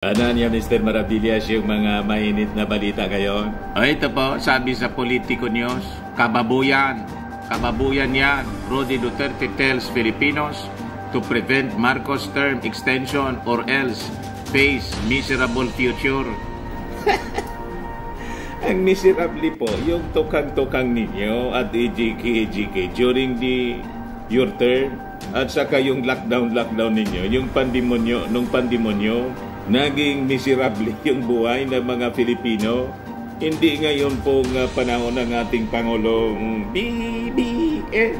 Ano niya, Mr. Maravillas, yung mga mainit na balita ngayon? O ito po, sabi sa Politico News, kababuyan yan. Rody Duterte tells Filipinos to prevent Marcos term extension or else face miserable future. Ang miserable po, yung tukang-tukang ninyo at EJK during your term at saka yung lockdown ninyo, yung pandemonyo, naging miserable yung buhay ng mga Filipino. Hindi ngayon pong panahon ng ating Pangulong BBM.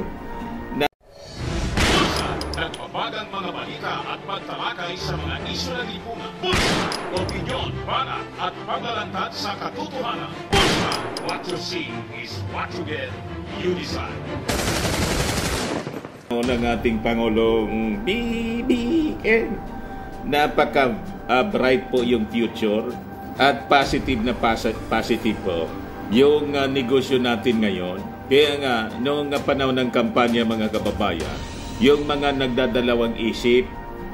Nagbabagang mga balita at pagtalakay sa mga isyu ng lipunan. Bulsa, opinyon, banat at paglalantad sa katotohanan. Bulsa, what you see is what you get. You decide. Ng ating Pangulong BBM. Napaka-bright po yung future at positive po yung negosyo natin ngayon. Kaya nga, noong panahon ng kampanya mga kababayan, yung mga nagdadalawang isip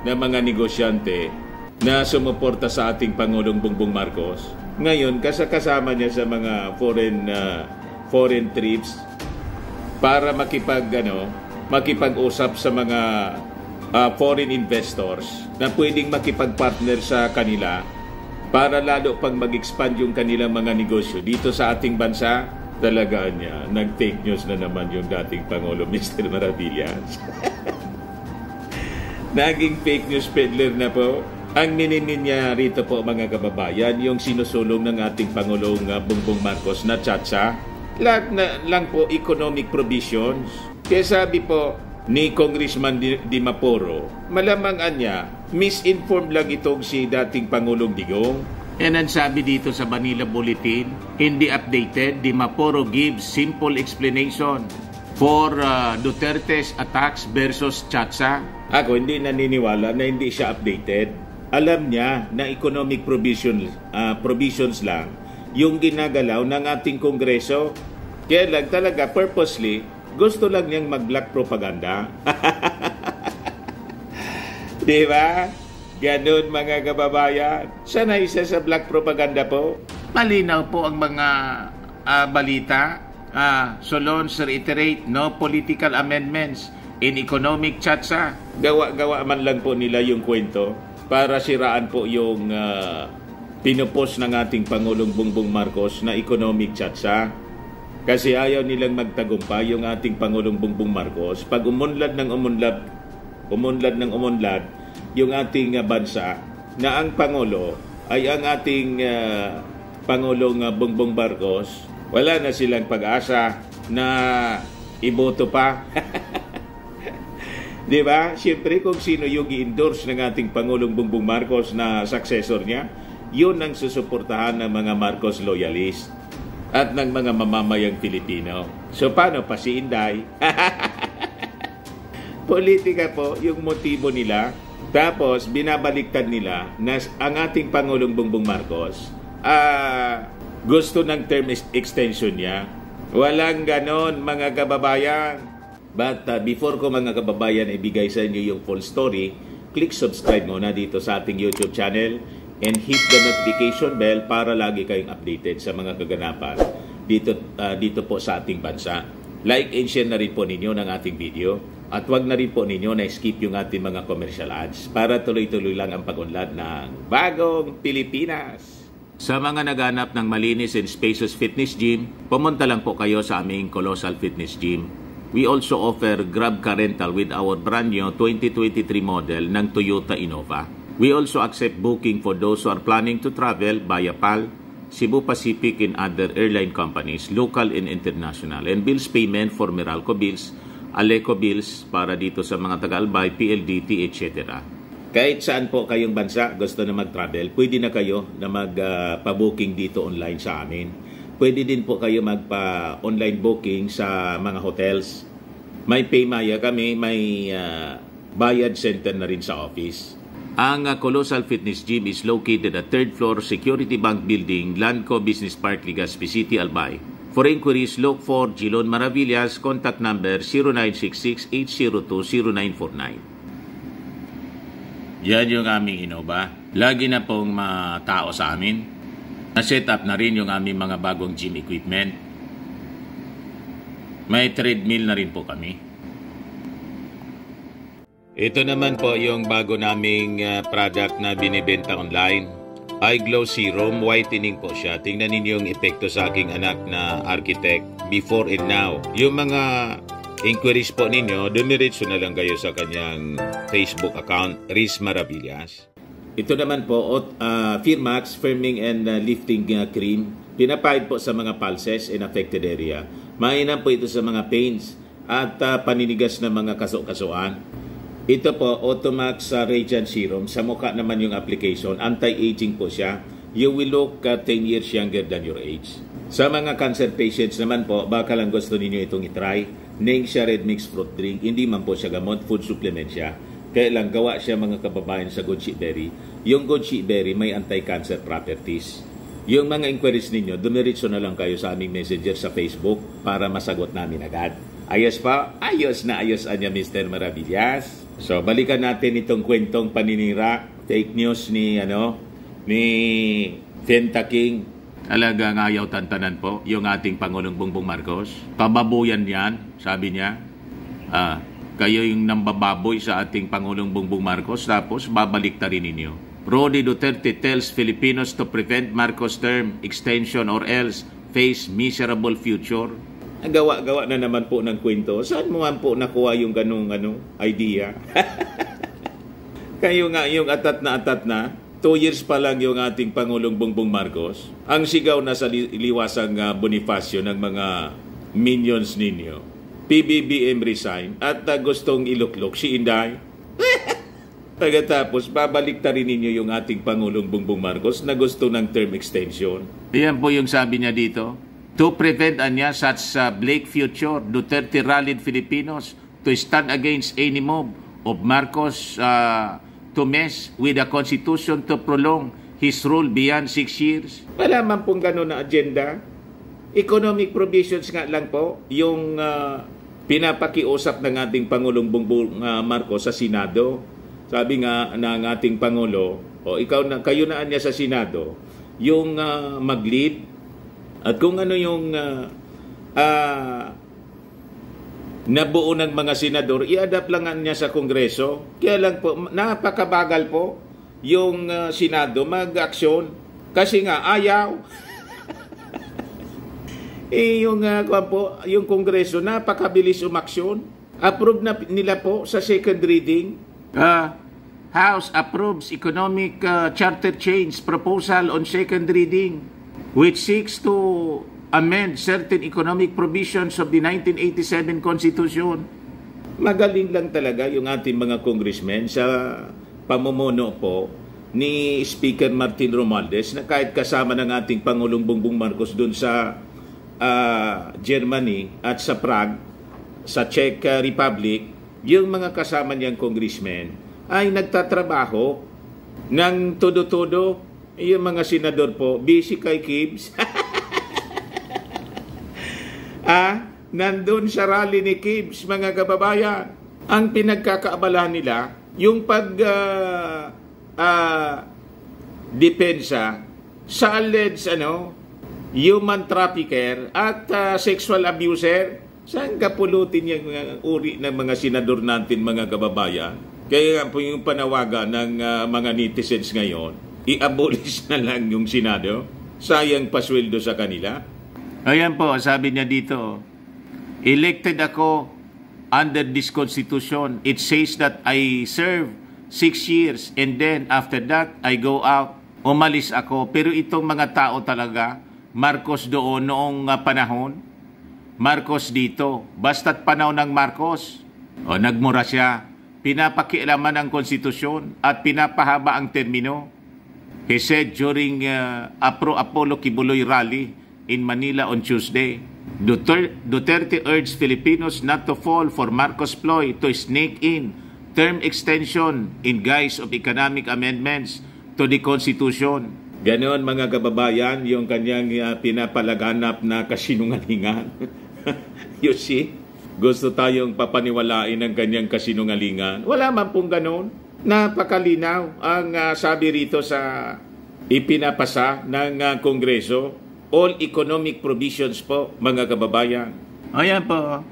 na mga negosyante na sumuporta sa ating Pangulong Bongbong Marcos, ngayon kasama niya sa mga foreign trips para makipag-usap sa mga foreign investors na pwedeng makipag-partner sa kanila para lalo pang mag-expand yung kanilang mga negosyo dito sa ating bansa. Talaga niya, nag-fake news na naman yung dating Pangulo, Mr. Maravillas. Naging fake news peddler na po. Ang nininin niya rito po mga kababayan, yung sinusulong ng ating Pangulong Bongbong Marcos na tsatsa. Lahat na lang po economic provisions. Kaya sabi po ni Congressman Di Maporo, malamang anya, misinformed lang itong si dating Pangulong Digong. And ang sabi dito sa Manila Bulletin, hindi updated, Di Maporo gives simple explanation for Duterte's attacks versus Chatsa. Ako hindi naniniwala na hindi siya updated. Alam niya na economic provisions lang yung ginagalaw ng ating Kongreso. Kaya lang talaga purposely, gusto lang niyang mag-black propaganda. Di ba? Ganun mga kababayan. Sana isa sa black propaganda po. Malinaw po ang mga balita. Solons reiterate no political amendments in economic chatsa. Gawa man lang po nila yung kwento para siraan po yung pinupost ng ating Pangulong Bongbong Marcos na economic chatsa. Kasi ayaw nilang magtagumpay yung ating Pangulong Bongbong Marcos. Pag umunlad yung ating bansa na ang Pangulo ay ang ating Pangulong Bongbong Marcos, wala na silang pag-asa na iboto pa. Di ba? Siyempre kung sino yung i-endorse ng ating Pangulong Bongbong Marcos na successor niya, yun ang susuportahan ng mga Marcos loyalist at ng mga mamamayang Pilipino. So paano pa si Inday? Politika po yung motibo nila. Tapos binabaliktad nila na ang ating Pangulong Bongbong Marcos gusto ng term extension niya. Walang ganon mga kababayan. But before ko mga kababayan ibigay sa inyo yung full story, click subscribe muna dito sa ating YouTube channel and hit the notification bell para lagi kayong updated sa mga kaganapan dito po sa ating bansa. Like and share na rin po ninyo ng ating video at wag na rin po ninyo na skip yung ating mga commercial ads para tuloy-tuloy lang ang pag-unlad ng bagong Pilipinas. Sa mga naghanap ng malinis and spacious fitness gym, pumunta lang po kayo sa aming Colossal Fitness Gym. We also offer Grab Car Rental with our brand new 2023 model ng Toyota Innova. We also accept booking for those who are planning to travel via PAL, Cebu Pacific and other airline companies, local and international, and bills payment for Meralco bills, Aleco bills para dito sa mga Tagalbay, PLDT, etc. Kahit saan po kayong bansa gusto na mag-travel, pwede na kayo na magpa-booking dito online sa amin. Pwede din po kayo magpa-online booking sa mga hotels. May Paymaya kami, may bayad center na rin sa office. Ang Colossal Fitness Gym is located at 3rd floor Security Bank Building, Landco Business Park, Legazpi City, Albay. For inquiries, look for Gilon Maravillas, contact number 0966-802-0949. Yan yung aming Innova. Lagi na pong tao sa amin. Na-set up na rin yung aming mga bagong gym equipment. May treadmill na rin po kami. Ito naman po yung bago naming product na binibenta online. Eye Glow Serum, whitening po siya. Tingnan ninyo yung epekto sa aking anak na architect before and now. Yung mga inquiries po ninyo, dumiretso na lang kayo sa kanyang Facebook account, Riz Maravillas. Ito naman po, Firmax Firming and Lifting Cream. Pinapahid po sa mga pulses in affected area. Mainam po ito sa mga pains at paninigas na mga kaso-kasuan. Ito po, Automax Radiant Serum. Sa mukha naman yung application. Anti-aging po siya. You will look 10 years younger than your age. Sa mga cancer patients naman po, baka lang gusto ninyo itong itry. Ning siya red mixed fruit drink. Hindi man po siya gamot. Food supplement siya. Kaya lang gawa siya mga kababayan sa goji berry. Yung goji berry may anti-cancer properties. Yung mga inquiries ninyo, dumiretso na lang kayo sa aming messenger sa Facebook para masagot namin agad. Ayos pa? Ayos na ayos anya Mr. Maravillas. So, balikan natin itong kwentong paninira, fake news ni Fenta King. Talagang ayaw tantanan po yung ating Pangulong Bongbong Marcos. Pababoyan yan, sabi niya. Kayo yung nambababoy sa ating Pangulong Bongbong Marcos, tapos babalik ta rin ninyo. Rodi Duterte tells Filipinos to prevent Marcos term extension or else face miserable future. Ang gawa-gawa na naman po ng kwento. Saan mo man po nakuha yung ganung idea? Kayo nga yung atat na 2 years pa lang yung ating Pangulong Bongbong Marcos. Ang sigaw na sa liwasang Bonifacio ng mga minions ninyo. PBBM resign at gustong iluklok si Inday. Pagkatapos, babalik ta rin ninyo yung ating Pangulong Bongbong Marcos na gusto ng term extension. Iyan po yung sabi niya dito. To prevent such bleak future, Duterte rallied Filipinos to stand against any move of Marcos to mess with the Constitution to prolong his rule beyond 6 years. Wala man pong gano'n na agenda. Economic provisions nga lang po yung pinapakiusap ng ating Pangulong Bongbong Marcos sa Senado. Sabi nga ng ating Pangulo, kayo na niya sa Senado, yung mag-lead. At kung ano yung nabuo ng mga senador, i-adapt lang niya sa Kongreso. Kaya lang po, napakabagal po yung Senado mag-aksyon. Kasi nga, ayaw. Yung Kongreso, napakabilis umaksyon. Approve na nila po sa second reading. House approves economic charter change proposal on second reading, which seeks to amend certain economic provisions of the 1987 Constitution. Magaling lang talaga yung ating mga congressmen sa pamumuno po ni Speaker Martin Romualdez na kahit kasama ng ating Pangulong Bongbong Marcos dun sa Germany at sa Prague, sa Czech Republic, yung mga kasama niyang congressmen ay nagtatrabaho ng todo-todo. Yung mga senador po, busy kay Kibbs. Nandun sa rally ni Kibbs, mga kababayan. Ang pinagkakaabalahan nila, yung depensa sa alleged human trafficker at sexual abuser. Saan kapulutin yung uri ng mga senador natin, mga kababayan? Kaya po yung panawagan ng mga netizens ngayon, i-abolish na lang yung Senado. Sayang pasweldo sa kanila. Ayan po, sabi niya dito, elected ako under this Constitution. It says that I serve 6 years and then after that, I go out. Umalis ako. Pero itong mga tao talaga, Marcos doon noong panahon, Marcos dito. Basta't panahon ng Marcos, nagmura siya. Pinapakialaman ang konstitusyon at pinapahaba ang termino. He said during Apollo Kibuloy rally in Manila on Tuesday, Duterte urged Filipinos not to fall for Marcos ploy to snake in term extension in guise of economic amendments to the Constitution. Ganon mga kababayan, yung kanyang pinapalaganap na kasinungalingan. You see? Gusto tayong papaniwalain ng kanyang kasinungalingan. Wala man pong ganon. Napakalinaw ang sabi rito sa ipinapasa ng Kongreso. All economic provisions po, mga kababayan. Ayan po.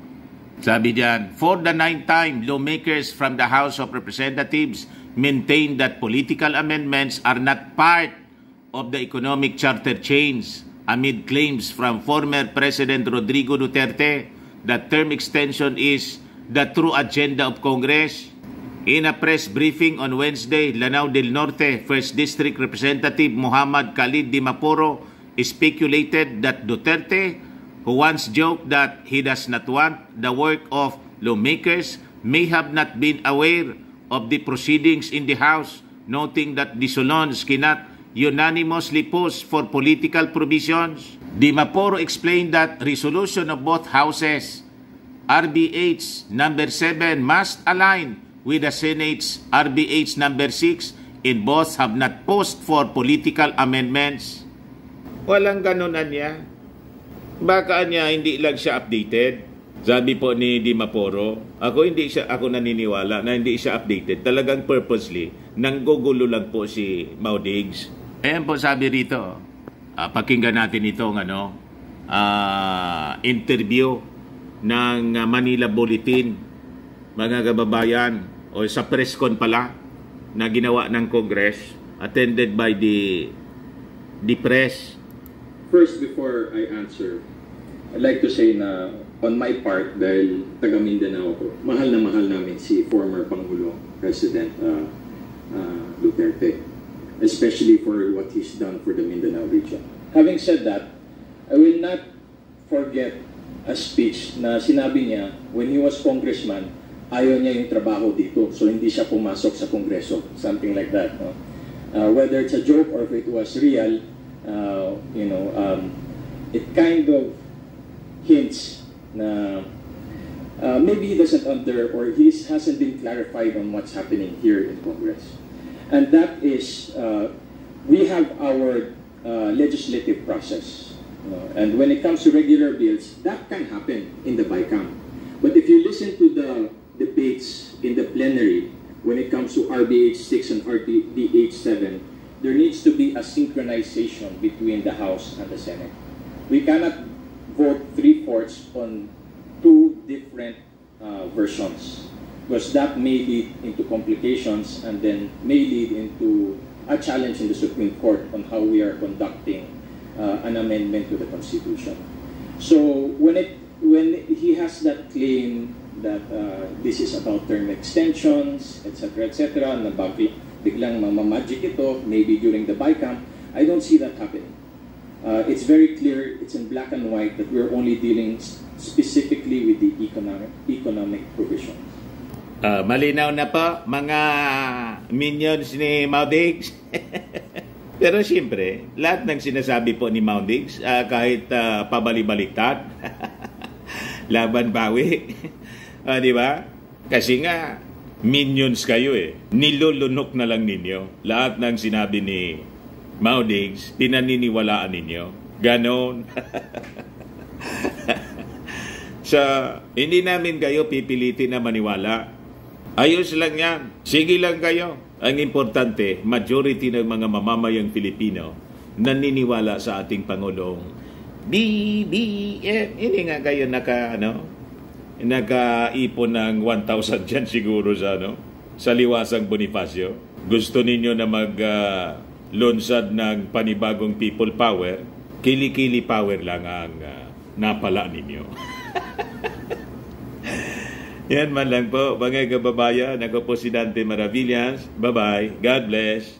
Sabi diyan, for the 9th time, lawmakers from the House of Representatives maintain that political amendments are not part of the economic charter change amid claims from former President Rodrigo Duterte that term extension is the true agenda of Congress. In a press briefing on Wednesday, Lanao del Norte 1st District Representative Muhammad Khalid Dimaporo speculated that Duterte, who once joked that he does not want the work of lawmakers, may have not been aware of the proceedings in the House, noting that the Solons cannot unanimously pose for political provisions. Dimaporo explained that resolution of both houses, RBH number 7, must align with the Senate's RBH number 6, and both have not posed for political amendments. Walang ganunan niya. Baka niya hindi lang siya updated. Sabi po ni Dimaporo, ako naniniwala na hindi siya updated. Talagang purposely, nanggugulo lang po si Maudigs. Ayan po sabi rito. Pakinggan natin itong interview ng Manila Bulletin, mga kababayan, o sa press con pala na ginawa ng Congress, attended by the press. First, before I answer, I'd like to say na on my part, dahil taga Mindanao ako, mahal na mahal namin si former Pangulong President Duterte, especially for what he's done for the Mindanao region. Having said that, I will not forget a speech na sinabi niya when he was congressman, ayaw niya yung trabaho dito, so hindi siya pumasok sa Kongreso, something like that. No? Whether it's a joke or if it was real, it kind of hints na maybe he doesn't or he hasn't been clarified on what's happening here in Congress. And that is, we have our legislative process. And when it comes to regular bills, that can happen in the BICAM. But if you listen to the debates in the plenary, when it comes to RBH 6 and RBH 7, there needs to be a synchronization between the House and the Senate. We cannot vote 3/4 on two different versions, because that may lead into complications and then may lead into a challenge in the Supreme Court on how we are conducting an amendment to the Constitution. So when he has that claim that this is about term extensions, etc., na biglang mamamagic ito, maybe during the BICAM, I don't see that happening. It's very clear, it's in black and white, that we're only dealing specifically with the economic provisions. Malinaw na po, mga minions ni Maudigs. Pero siyempre, lahat ng sinasabi po ni Maudigs, kahit pabali-baliktad, laban bawi. Di ba? Kasi nga, minions kayo eh. Nilulunok na lang ninyo. Lahat ng sinabi ni Maudigs, pinaniniwalaan ninyo. Ganon. So, hindi namin kayo pipilitin na maniwala. Ayos lang yan. Sige lang kayo. Ang importante, majority ng mga mamamayang Pilipino naniniwala sa ating Pangulong BBM. Hindi nga kayo nakaipon ng 1,000 dyan siguro sa Liwasang Bonifacio. Gusto ninyo na lunsad ng panibagong people power, kili-kili power lang ang napala ninyo. Yan man lang po, mga kababayan. Ako po si Dante Maravillas. Bye-bye. God bless.